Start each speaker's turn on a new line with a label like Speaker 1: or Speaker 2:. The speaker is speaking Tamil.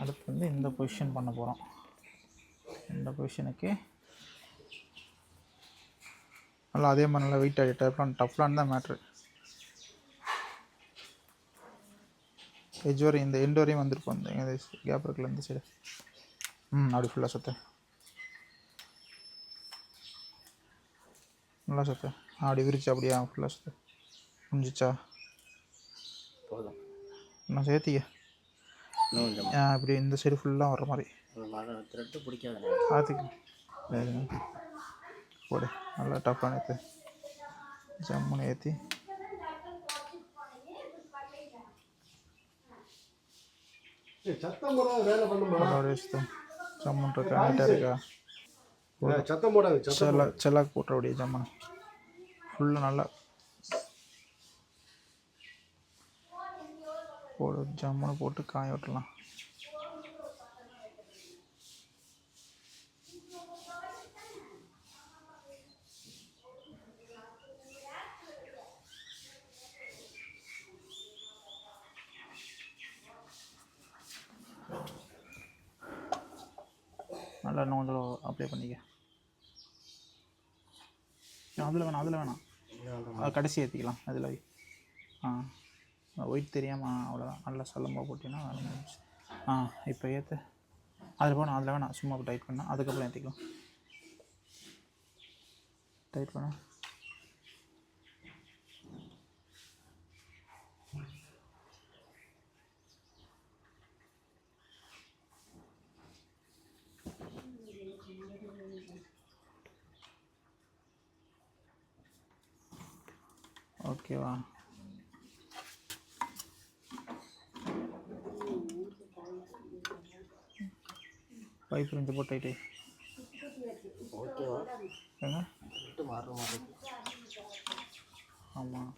Speaker 1: அடுத்து வந்து இந்த பொசிஷன் பண்ண போகிறோம். இந்த பொசிஷனுக்கு நல்லா அதே மாதிரி நல்லா வெயிட் ஆகி டஃப்லான் தான் மேட்ரு. எஜ் வரையும் இந்த எண்டு வரையும் வந்துருப்போம். இந்த கேப் இருக்குல்ல இந்த சைடு. அப்படி ஃபுல்லாக சுற்று. நல்லா சுற்று. அப்படி விரிச்சு அப்படியே ஃபுல்லாக சுற்று. முடிஞ்சிச்சா?
Speaker 2: போதும்.
Speaker 1: இன்னும் சேர்த்திக்க. இப்படி இந்த சைடு ஃபுல்லாக வர்ற மாதிரி
Speaker 2: த்ரெட்டு பிடிக்காது.
Speaker 1: பார்த்துக்க போடு. நல்லா டஃப்பாக ஏற்று. ஜம்முன்னு ஏற்றி
Speaker 3: சத்தம் போடாத வேலை பண்ணுமா?
Speaker 1: ஜம்முன் இருக்கா? நீட்டாக இருக்கா?
Speaker 3: சத்தம் போடாது.
Speaker 1: செல்லாக்கு போட்டுற அப்படியே ஜம்முன்னு ஃபுல்லாக நல்லா போடு. ஜம்முன்னு போட்டு காய விட்டுலாம். நல்லா இன்னும் கொஞ்சம் அப்ளை பண்ணிக்க. அதில் வேணாம் அது கடைசி ஏற்றிக்கலாம். அதில் ஒயிட் தெரியாமல் அவ்வளோதான். நல்லா சல்லமாக போட்டிங்கன்னா இப்போ ஏற்று. அதில் வேணாம் சும்மா டைட் பண்ணால் அதுக்கப்புறம் ஏற்றிக்கலாம். டைட் பண்ண ஓகேவா? பைப் ரெண்டு போட்டு
Speaker 2: ஓகேவா?
Speaker 1: ஏங்க
Speaker 2: மாறுற மாதிரி.
Speaker 1: ஆமாம்.